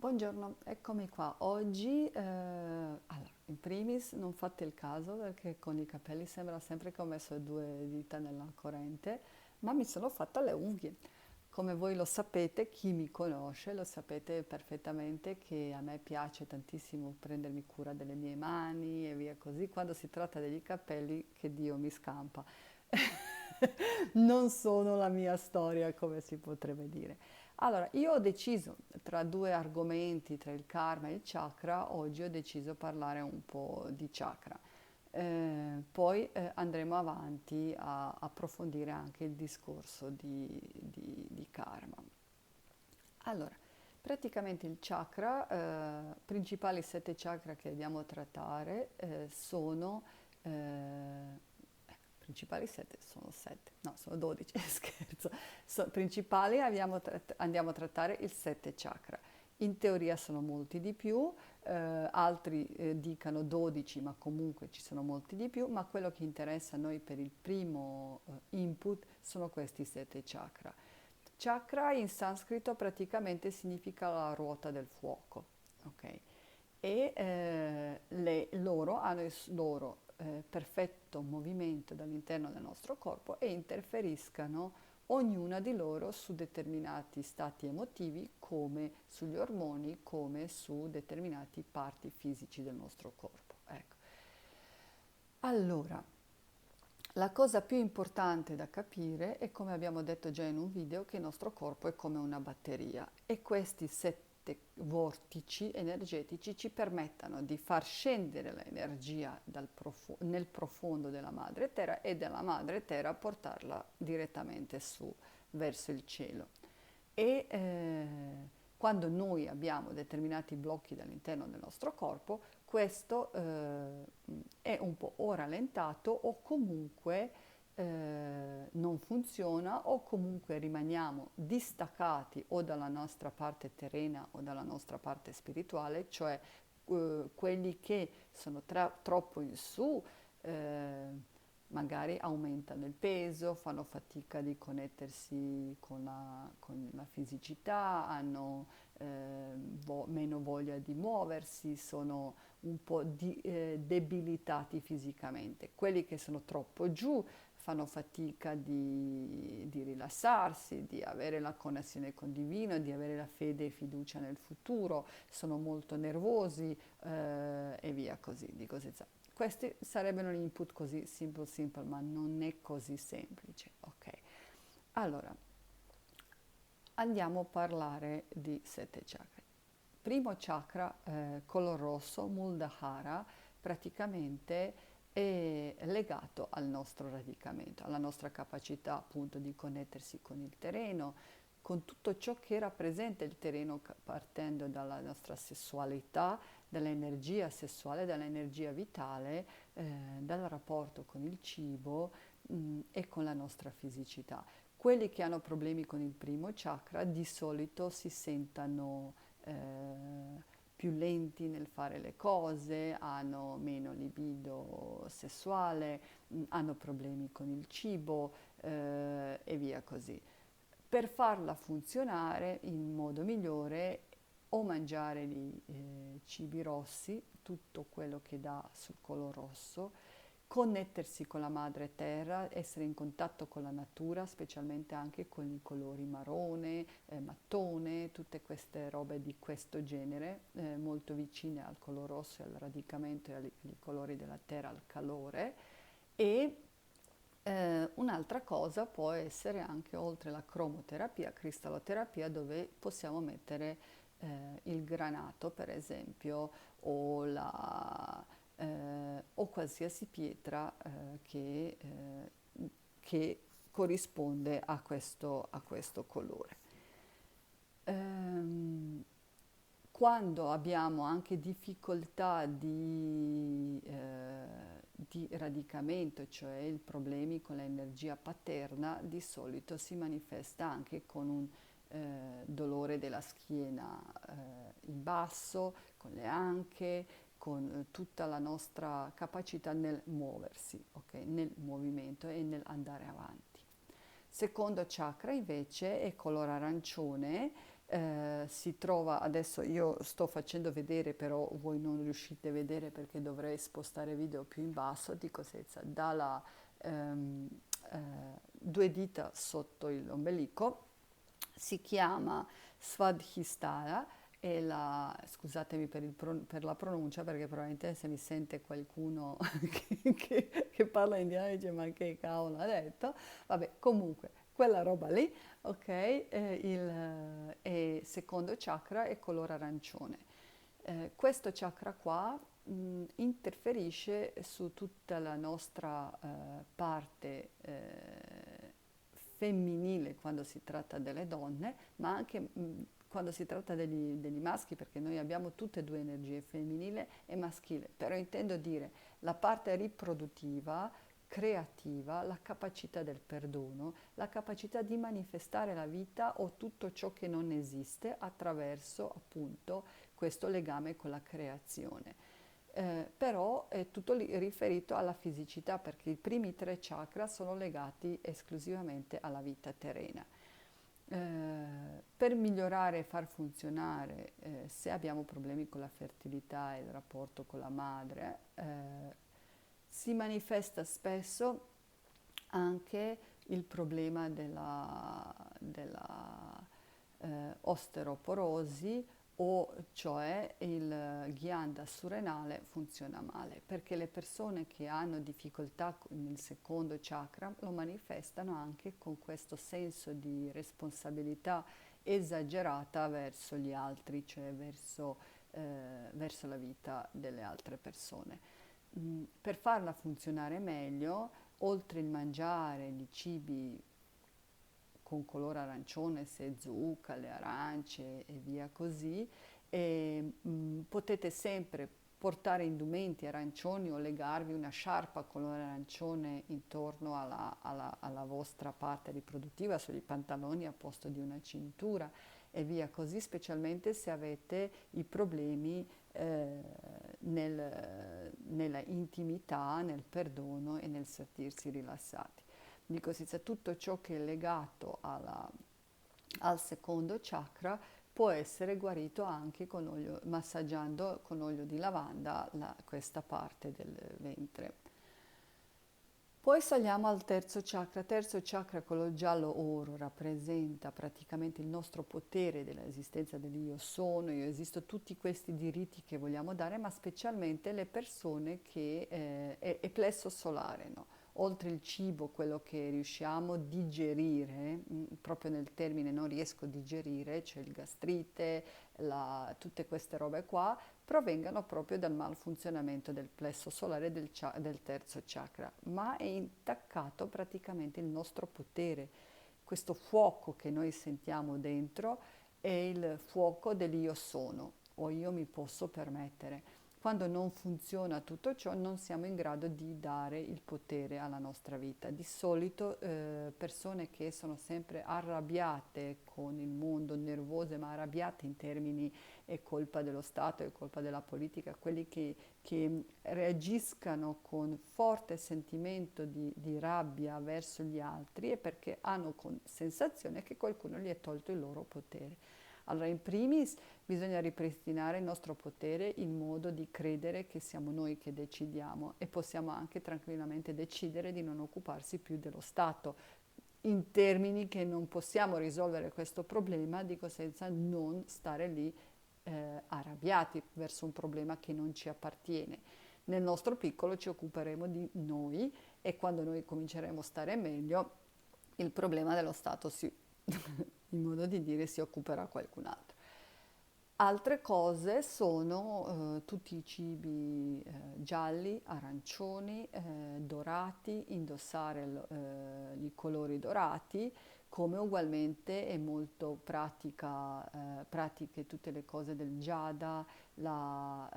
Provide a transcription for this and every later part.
Buongiorno, eccomi qua. Oggi, allora, in primis non fate il caso perché con i capelli sembra sempre che ho messo due dita nella corrente, ma mi sono fatta le unghie. Come voi lo sapete, chi mi conosce lo sapete perfettamente che a me piace tantissimo prendermi cura delle mie mani e via così. Quando si tratta degli capelli, che Dio mi scampa. Non sono la mia storia, come si potrebbe dire. Allora, io ho deciso tra due argomenti, tra il karma e il chakra, oggi ho deciso parlare un po' di chakra. Poi andremo avanti a approfondire anche il discorso di karma. Allora, praticamente il chakra, principali sette chakra che andiamo a trattare sono principali sette, sono sette, no, sono 12, scherzo. Principali andiamo a trattare il sette chakra. In teoria sono molti di più, altri dicano 12, ma comunque ci sono molti di più, ma quello che interessa a noi per il primo input sono questi sette chakra. Chakra in sanscrito praticamente significa la ruota del fuoco, ok? E loro hanno il loro perfetto movimento dall'interno del nostro corpo e interferiscano ognuna di loro su determinati stati emotivi, come sugli ormoni, come su determinati parti fisici del nostro corpo. Ecco. Allora, la cosa più importante da capire è, come abbiamo detto già in un video, che il nostro corpo è come una batteria e questi sette vortici energetici ci permettono di far scendere l'energia nel profondo della madre terra e dalla madre terra portarla direttamente su verso il cielo. E quando noi abbiamo determinati blocchi all'interno del nostro corpo, questo è un po' o rallentato o comunque non funziona o comunque rimaniamo distaccati o dalla nostra parte terrena o dalla nostra parte spirituale, cioè quelli che sono troppo in su, magari aumentano il peso, fanno fatica di connettersi con la fisicità, hanno meno voglia di muoversi, sono un po' debilitati fisicamente. Quelli che sono troppo giù fanno fatica di rilassarsi, di avere la connessione con Divino, di avere la fede e fiducia nel futuro, sono molto nervosi e via così, di conseguenza. Questi sarebbero gli input così simple simple, ma non è così semplice, ok? Allora, andiamo a parlare di sette chakra. Primo chakra, color rosso, Muladhara, praticamente è legato al nostro radicamento, alla nostra capacità appunto di connettersi con il terreno, con tutto ciò che rappresenta il terreno partendo dalla nostra sessualità, dall'energia sessuale, dall'energia vitale, dal rapporto con il cibo, e con la nostra fisicità. Quelli che hanno problemi con il primo chakra di solito si sentono più lenti nel fare le cose, hanno meno libido sessuale, hanno problemi con il cibo e via così. Per farla funzionare in modo migliore o mangiare i cibi rossi, tutto quello che dà sul colore rosso, connettersi con la madre terra, essere in contatto con la natura, specialmente anche con i colori marrone, mattone, tutte queste robe di questo genere, molto vicine al colore rosso e al radicamento e ai colori della terra, al calore. E un'altra cosa può essere anche, oltre la cromoterapia, cristalloterapia, dove possiamo mettere il granato, per esempio, o qualsiasi pietra che corrisponde a questo colore. Ehm, Quando abbiamo anche difficoltà di radicamento, cioè i problemi con l'energia paterna, di solito si manifesta anche con un dolore della schiena in basso, con le anche, con tutta la nostra capacità nel muoversi, okay? Nel movimento e nel andare avanti. Secondo chakra invece è color arancione, si trova, adesso io sto facendo vedere, però voi non riuscite a vedere perché dovrei spostare video più in basso, di conseguenza dalla ehm, eh, due dita sotto l'ombelico, si chiama Svadhisthana e scusatemi per la pronuncia perché probabilmente se mi sente qualcuno che parla indiano dice ma che cavolo ha detto, vabbè comunque quella roba lì, ok, e secondo chakra è colore arancione. Questo chakra qua interferisce su tutta la nostra parte femminile quando si tratta delle donne, ma anche quando si tratta degli maschi, perché noi abbiamo tutte e due energie, femminile e maschile, però intendo dire la parte riproduttiva, creativa, la capacità del perdono, la capacità di manifestare la vita o tutto ciò che non esiste attraverso appunto questo legame con la creazione. Però è tutto riferito alla fisicità perché i primi tre chakra sono legati esclusivamente alla vita terrena. Per migliorare e far funzionare, se abbiamo problemi con la fertilità e il rapporto con la madre, si manifesta spesso anche il problema della osteoporosi o cioè il ghianda surrenale funziona male, perché le persone che hanno difficoltà nel secondo chakra lo manifestano anche con questo senso di responsabilità esagerata verso gli altri, cioè verso la vita delle altre persone. Per farla funzionare meglio, oltre il mangiare di cibi con colore arancione, se zucca, le arance e via così, potete sempre portare indumenti arancioni o legarvi una sciarpa colore arancione intorno alla vostra parte riproduttiva, sugli pantaloni a posto di una cintura e via così, specialmente se avete i problemi nella intimità, nel perdono e nel sentirsi rilassati. Di conseguenza tutto ciò che è legato al secondo chakra può essere guarito anche con olio, massaggiando con olio di lavanda questa parte del ventre. Poi saliamo al terzo chakra. Terzo chakra, quello giallo oro, rappresenta praticamente il nostro potere dell'esistenza dell'io sono, io esisto, tutti questi diritti che vogliamo dare, ma specialmente le persone che è plesso solare, no? Oltre il cibo, quello che riusciamo a digerire, proprio nel termine non riesco a digerire, c'è il gastrite, tutte queste robe qua, provengano proprio dal malfunzionamento del plesso solare del terzo chakra, ma è intaccato praticamente il nostro potere. Questo fuoco che noi sentiamo dentro è il fuoco dell'io sono o io mi posso permettere. Quando non funziona tutto ciò non siamo in grado di dare il potere alla nostra vita. Di solito persone che sono sempre arrabbiate con il mondo, nervose, ma arrabbiate in termini è colpa dello Stato, è colpa della politica, quelli che reagiscano con forte sentimento di rabbia verso gli altri è perché hanno sensazione che qualcuno gli ha tolto il loro potere. Allora, in primis bisogna ripristinare il nostro potere in modo di credere che siamo noi che decidiamo e possiamo anche tranquillamente decidere di non occuparsi più dello Stato, in termini che non possiamo risolvere questo problema, dico senza non stare lì arrabbiati verso un problema che non ci appartiene. Nel nostro piccolo ci occuperemo di noi e quando noi cominceremo a stare meglio, il problema dello Stato in modo di dire, si occuperà qualcun altro. Altre cose sono tutti i cibi gialli, arancioni, dorati, indossare i colori dorati, come ugualmente è molto pratiche tutte le cose del giada, la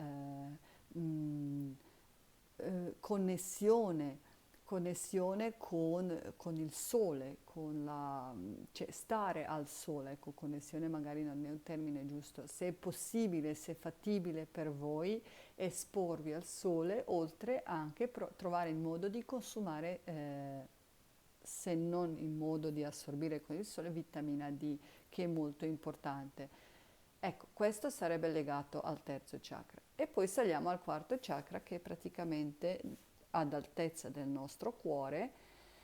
connessione, connessione con il sole, cioè stare al sole, ecco, connessione magari non è un termine giusto, se è possibile, se è fattibile per voi, esporvi al sole, oltre anche trovare il modo di consumare, se non il modo di assorbire con il sole, vitamina D, che è molto importante. Ecco, questo sarebbe legato al terzo chakra. E poi saliamo al quarto chakra che è praticamente ad altezza del nostro cuore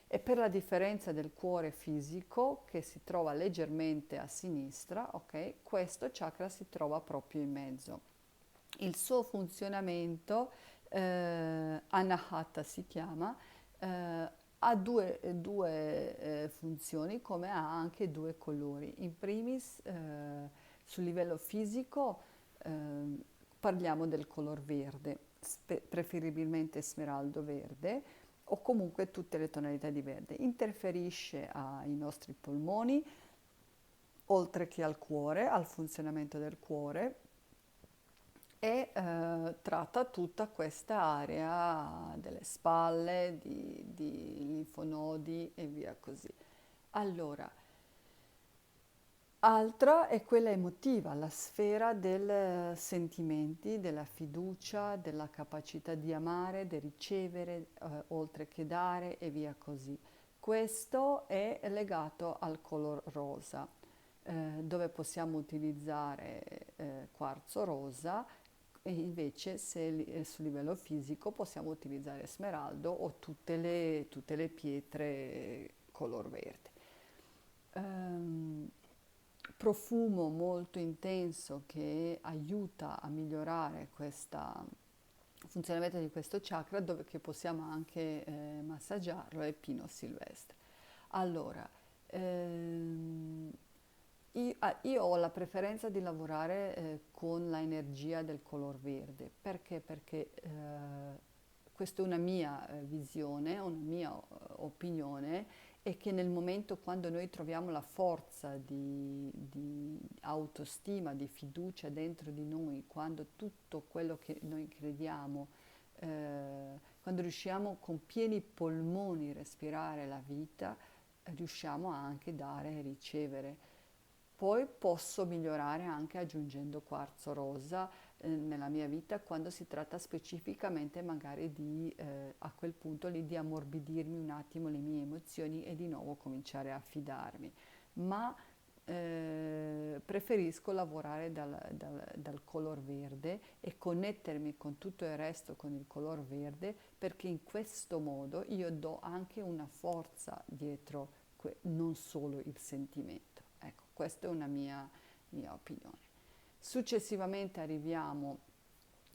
e per la differenza del cuore fisico che si trova leggermente a sinistra, ok? Questo chakra si trova proprio in mezzo. Il suo funzionamento, Anahata si chiama, ha due funzioni come ha anche due colori. In primis, sul livello fisico, parliamo del color verde, preferibilmente smeraldo verde o comunque tutte le tonalità di verde. Interferisce ai nostri polmoni, oltre che al cuore, al funzionamento del cuore e tratta tutta questa area delle spalle, di linfonodi e via così. Allora, altra è quella emotiva, la sfera dei sentimenti, della fiducia, della capacità di amare, di ricevere, oltre che dare e via così. Questo è legato al color rosa, dove possiamo utilizzare quarzo rosa e invece se sul livello fisico possiamo utilizzare smeraldo o tutte le pietre color verde. Ehm, Profumo molto intenso che aiuta a migliorare questo funzionamento di questo chakra dove che possiamo anche massaggiarlo è pino silvestre. Allora, ehm, io ho la preferenza di lavorare con l'energia del color verde. Perché? Perché questa è una mia visione, una mia opinione, è che nel momento quando noi troviamo la forza di autostima, di fiducia dentro di noi, quando tutto quello che noi crediamo, quando riusciamo con pieni polmoni a respirare la vita, riusciamo anche a dare e ricevere. Poi posso migliorare anche aggiungendo quarzo rosa nella mia vita quando si tratta specificamente magari di a quel punto lì di ammorbidirmi un attimo le mie emozioni e di nuovo cominciare a fidarmi. Ma preferisco lavorare dal color verde e connettermi con tutto il resto con il color verde perché in questo modo io do anche una forza dietro non solo il sentimento. Ecco, questa è una mia opinione. Successivamente arriviamo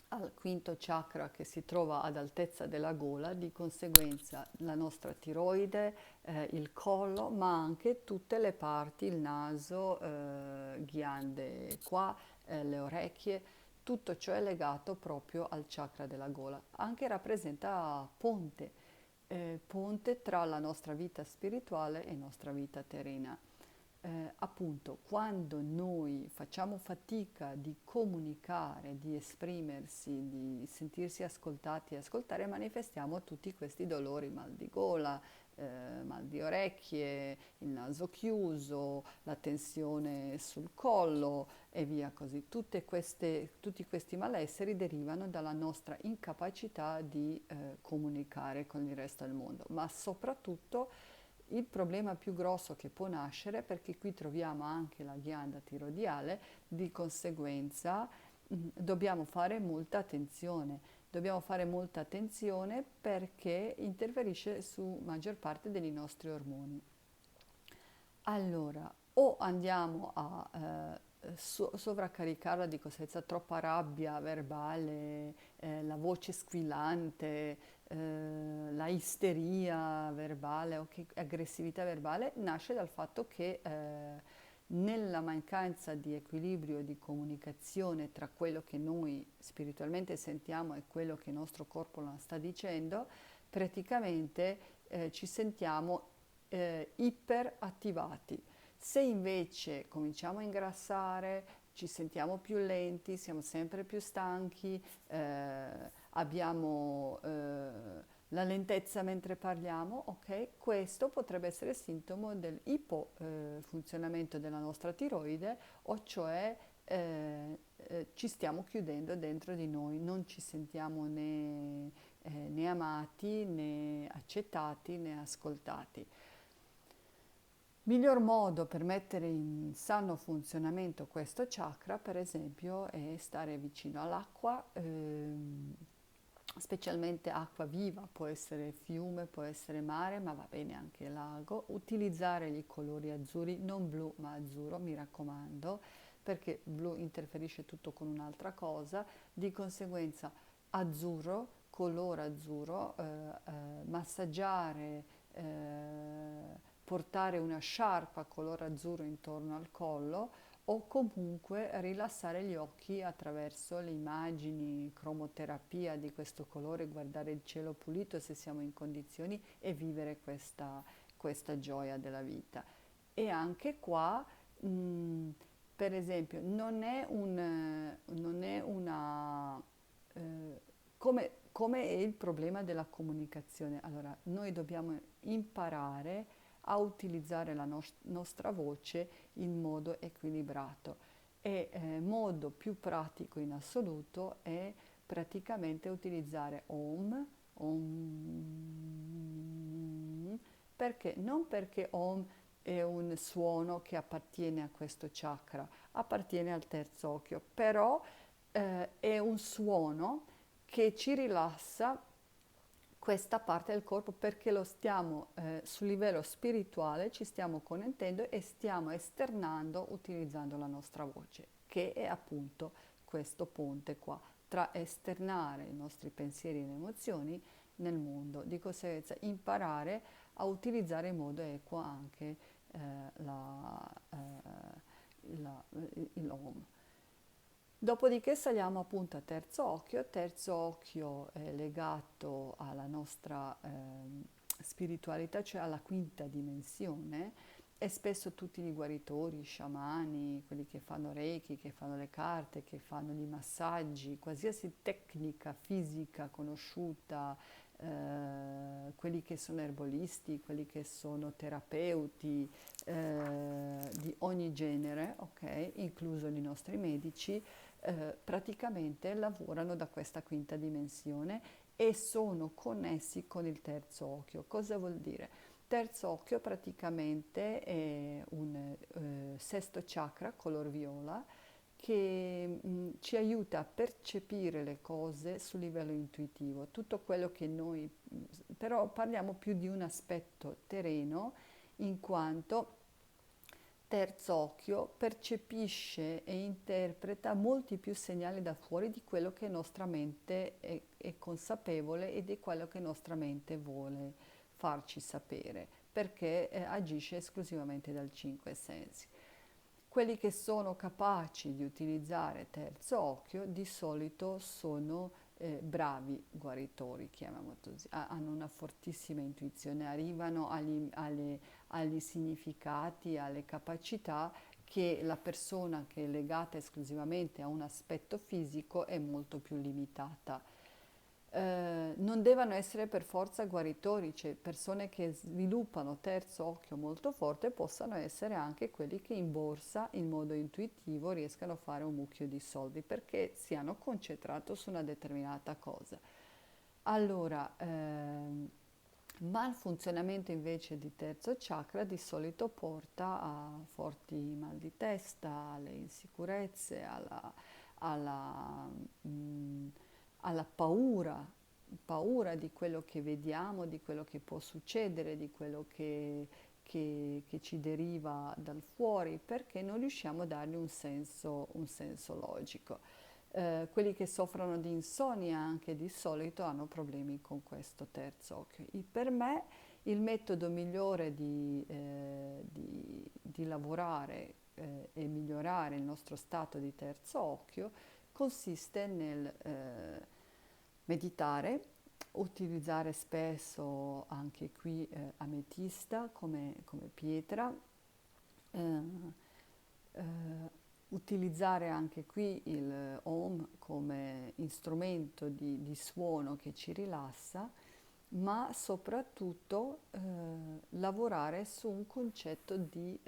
al quinto chakra che si trova ad altezza della gola, di conseguenza la nostra tiroide, il collo, ma anche tutte le parti, il naso, ghiande qua, le orecchie, tutto ciò è legato proprio al chakra della gola. Anche rappresenta ponte tra la nostra vita spirituale e la nostra vita terrena. Appunto, quando noi facciamo fatica di comunicare, di esprimersi, di sentirsi ascoltati e ascoltare, manifestiamo tutti questi dolori, mal di gola, mal di orecchie, il naso chiuso, la tensione sul collo e via così. Tutti questi malesseri derivano dalla nostra incapacità di comunicare con il resto del mondo, ma soprattutto il problema più grosso che può nascere, perché qui troviamo anche la ghianda tiroidale, di conseguenza dobbiamo fare molta attenzione. Dobbiamo fare molta attenzione perché interferisce su maggior parte dei nostri ormoni. Allora, o andiamo a sovraccaricarla di conseguenza troppa rabbia verbale, la voce squillante, la isteria verbale o che aggressività verbale, nasce dal fatto che nella mancanza di equilibrio e di comunicazione tra quello che noi spiritualmente sentiamo e quello che il nostro corpo non sta dicendo, praticamente ci sentiamo iperattivati. Se invece cominciamo a ingrassare, ci sentiamo più lenti, siamo sempre più stanchi, abbiamo la lentezza mentre parliamo, ok? Questo potrebbe essere sintomo dell'ipofunzionamento della nostra tiroide, o cioè ci stiamo chiudendo dentro di noi, non ci sentiamo né amati, né accettati, né ascoltati. Miglior modo per mettere in sano funzionamento questo chakra, per esempio, è stare vicino all'acqua, specialmente acqua viva, può essere fiume, può essere mare, ma va bene anche lago. Utilizzare i colori azzurri, non blu ma azzurro, mi raccomando, perché blu interferisce tutto con un'altra cosa, di conseguenza azzurro, colore azzurro, massaggiare, portare una sciarpa color azzurro intorno al collo o comunque rilassare gli occhi attraverso le immagini, cromoterapia di questo colore, guardare il cielo pulito se siamo in condizioni e vivere questa gioia della vita. E anche qua, per esempio, non è una... come è il problema della comunicazione? Allora, noi dobbiamo imparare a utilizzare la nostra voce in modo equilibrato e modo più pratico in assoluto è praticamente utilizzare Om, perché non perché Om è un suono che appartiene a questo chakra, appartiene al terzo occhio, però è un suono che ci rilassa questa parte del corpo perché lo stiamo sul livello spirituale, ci stiamo connettendo e stiamo esternando utilizzando la nostra voce, che è appunto questo ponte qua tra esternare i nostri pensieri e le emozioni nel mondo, di conseguenza imparare a utilizzare in modo equo anche la, l'Om. Dopodiché saliamo appunto a terzo occhio è legato alla nostra spiritualità, cioè alla quinta dimensione e spesso tutti i guaritori, i sciamani, quelli che fanno reiki, che fanno le carte, che fanno i massaggi, qualsiasi tecnica fisica conosciuta, quelli che sono erbolisti, quelli che sono terapeuti di ogni genere, ok, incluso i nostri medici, praticamente lavorano da questa quinta dimensione e sono connessi con il terzo occhio. Cosa vuol dire? Terzo occhio praticamente è un sesto chakra color viola che ci aiuta a percepire le cose sul livello intuitivo, tutto quello che noi, però parliamo più di un aspetto terreno in quanto terzo occhio percepisce e interpreta molti più segnali da fuori di quello che nostra mente è consapevole e di quello che nostra mente vuole farci sapere, perché agisce esclusivamente dal cinque sensi. Quelli che sono capaci di utilizzare terzo occhio di solito sono bravi guaritori, chiamiamolo così, hanno una fortissima intuizione, arrivano agli significati, alle capacità che la persona che è legata esclusivamente a un aspetto fisico è molto più limitata. Non devono essere per forza guaritori, cioè persone che sviluppano terzo occhio molto forte possano essere anche quelli che in borsa in modo intuitivo riescano a fare un mucchio di soldi perché si hanno concentrato su una determinata cosa. Allora, malfunzionamento invece di terzo chakra di solito porta a forti mal di testa, alle insicurezze, alla, mm, alla paura di quello che vediamo, di quello che può succedere, di quello che ci deriva dal fuori, perché non riusciamo a dargli un senso logico. Quelli che soffrono di insonnia anche di solito hanno problemi con questo terzo occhio. Per me il metodo migliore di lavorare e migliorare il nostro stato di terzo occhio consiste nel meditare, utilizzare spesso anche qui ametista come pietra, eh, utilizzare anche qui il Om come strumento di suono che ci rilassa, ma soprattutto lavorare su un concetto di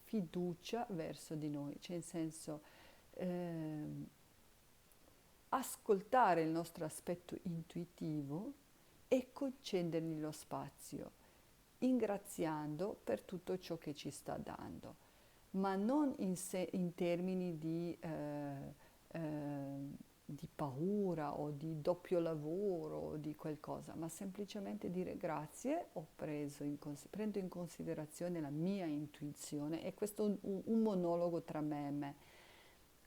fiducia verso di noi, cioè in senso ehm, ascoltare il nostro aspetto intuitivo e concedergli lo spazio. ringraziando per tutto ciò che ci sta dando, ma non in termini di paura o di doppio lavoro o di qualcosa, ma semplicemente dire grazie, prendo in considerazione la mia intuizione, e questo è un monologo tra me e me.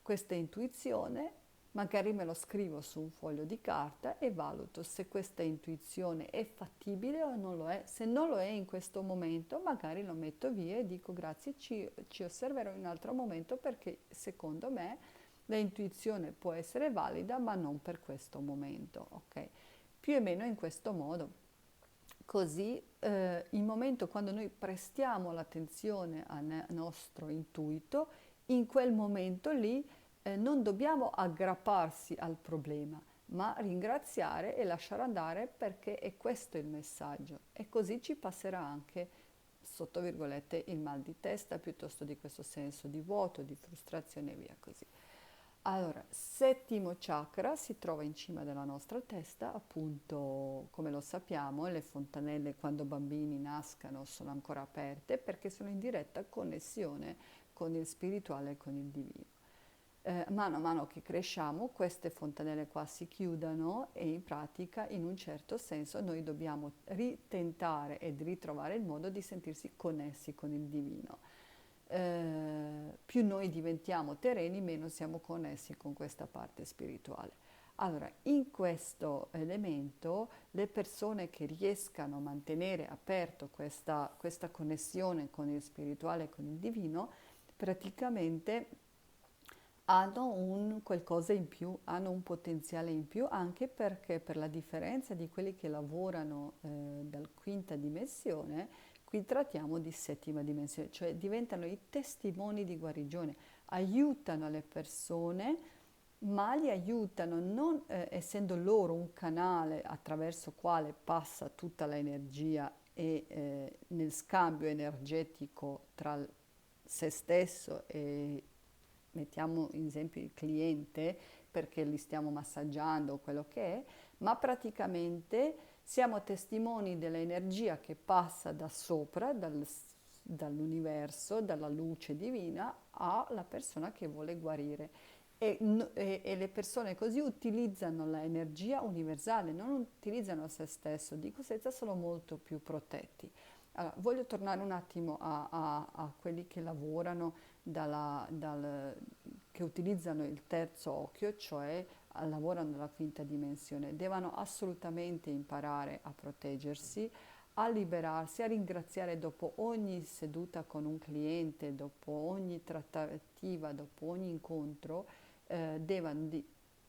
Questa intuizione magari me lo scrivo su un foglio di carta e valuto se questa intuizione è fattibile o non lo è. Se non lo è in questo momento, magari lo metto via e dico grazie, ci osserverò in un altro momento, perché secondo me l'intuizione può essere valida, ma non per questo momento, ok? Più o meno in questo modo. Così il momento quando noi prestiamo l'attenzione al nostro intuito, in quel momento lì non dobbiamo aggrapparsi al problema, ma ringraziare e lasciare andare, perché è questo il messaggio. E così ci passerà anche, sotto virgolette, il mal di testa, piuttosto di questo senso di vuoto, di frustrazione e via così. Allora, settimo chakra si trova in cima della nostra testa, appunto, come lo sappiamo, le fontanelle quando bambini nascano sono ancora aperte perché sono in diretta connessione con il spirituale e con il divino. Mano a mano che cresciamo, queste fontanelle qua si chiudono, e in pratica, in un certo senso, noi dobbiamo ritentare ed ritrovare il modo di sentirsi connessi con il divino. Più noi diventiamo terreni, meno siamo connessi con questa parte spirituale. Allora, in questo elemento, le persone che riescano a mantenere aperto questa connessione con il spirituale e con il divino, praticamente hanno un qualcosa in più, hanno un potenziale in più, anche perché, per la differenza di quelli che lavorano dal quinta dimensione, qui trattiamo di settima dimensione, cioè diventano i testimoni di guarigione, aiutano le persone, ma li aiutano non essendo loro un canale attraverso quale passa tutta l'energia, e nel scambio energetico tra se stesso e, mettiamo in esempio, il cliente, perché li stiamo massaggiando o quello che è, ma praticamente siamo testimoni dell'energia che passa da sopra, dall'universo, dalla luce divina, alla persona che vuole guarire. E le persone così utilizzano l'energia universale, non utilizzano se stesso, di conseguenza sono molto più protetti. Allora, voglio tornare un attimo a quelli che lavorano, che utilizzano il terzo occhio, cioè lavorano nella quinta dimensione. Devono assolutamente imparare a proteggersi, a liberarsi, a ringraziare dopo ogni seduta con un cliente, dopo ogni trattativa, dopo ogni incontro, devono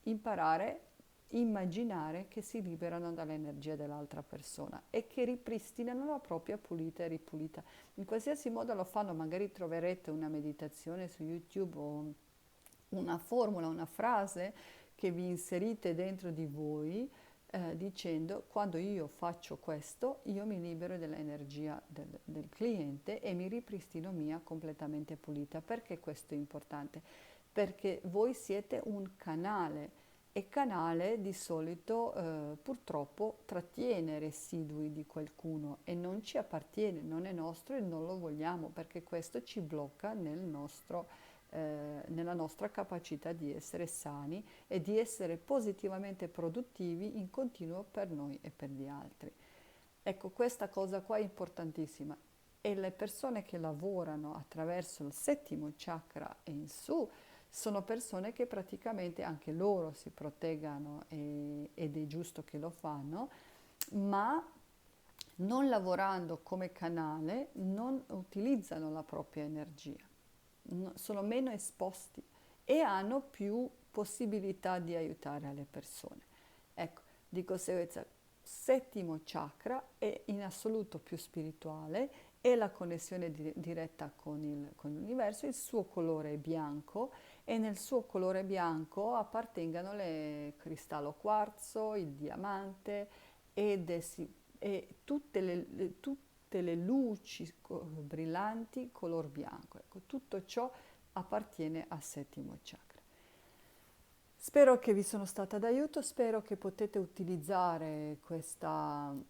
imparare, immaginare che si liberano dall'energia dell'altra persona e che ripristinano la propria pulita e ripulita. In qualsiasi modo lo fanno, magari troverete una meditazione su YouTube o una formula, una frase che vi inserite dentro di voi, dicendo: quando io faccio questo, io mi libero dell'energia del cliente e mi ripristino mia completamente pulita. Perché questo è importante? Perché voi siete un canale, e canale di solito purtroppo trattiene residui di qualcuno e non ci appartiene, non è nostro e non lo vogliamo, perché questo ci blocca nella nostra capacità di essere sani e di essere positivamente produttivi in continuo per noi e per gli altri. Ecco, questa cosa qua è importantissima, e le persone che lavorano attraverso il settimo chakra e in su sono persone che praticamente anche loro si proteggano, ed è giusto che lo fanno, ma non lavorando come canale non utilizzano la propria energia, sono meno esposti e hanno più possibilità di aiutare le persone. Ecco, di conseguenza, settimo chakra è in assoluto più spirituale, è la connessione diretta con l'universo, il suo colore è bianco, e nel suo colore bianco appartengono il cristallo quarzo, il diamante e tutte le luci brillanti color bianco. Ecco, tutto ciò appartiene al settimo chakra. Spero che vi sono stata d'aiuto, spero che potete utilizzare questo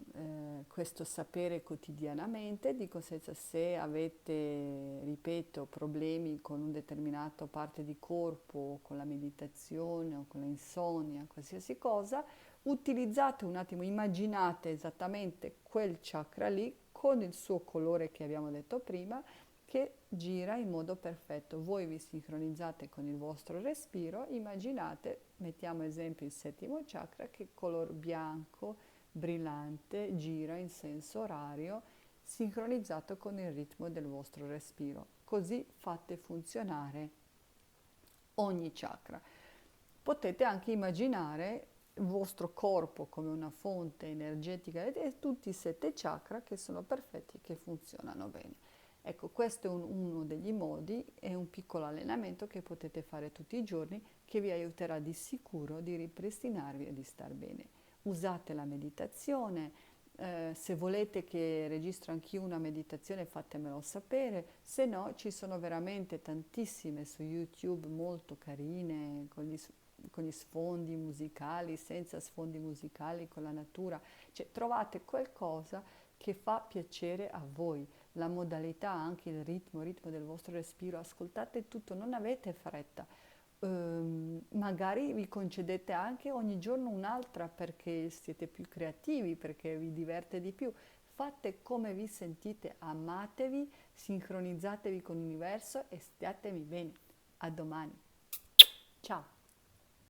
sapere quotidianamente, di conseguenza se avete, ripeto, problemi con un determinato parte di corpo, con la meditazione o con l'insonnia, qualsiasi cosa, utilizzate un attimo, immaginate esattamente quel chakra lì con il suo colore che abbiamo detto prima che gira in modo perfetto. Voi vi sincronizzate con il vostro respiro, immaginate, mettiamo esempio il settimo chakra, che color bianco, brillante, gira in senso orario, sincronizzato con il ritmo del vostro respiro. Così fate funzionare ogni chakra. Potete anche immaginare il vostro corpo come una fonte energetica e tutti i 7 chakra che sono perfetti, che funzionano bene. Ecco, questo è uno degli modi, è un piccolo allenamento che potete fare tutti i giorni che vi aiuterà di sicuro di ripristinarvi e di star bene. Usate la meditazione, se volete che registro anch'io una meditazione fatemelo sapere, se no ci sono veramente tantissime su YouTube molto carine con gli sfondi musicali, senza sfondi musicali, con la natura, cioè trovate qualcosa che fa piacere a voi, la modalità, anche il ritmo del vostro respiro, ascoltate tutto, non avete fretta. Magari vi concedete anche ogni giorno un'altra perché siete più creativi, perché vi diverte di più. Fate come vi sentite, amatevi, sincronizzatevi con l'universo e stiatevi bene. A domani. Ciao.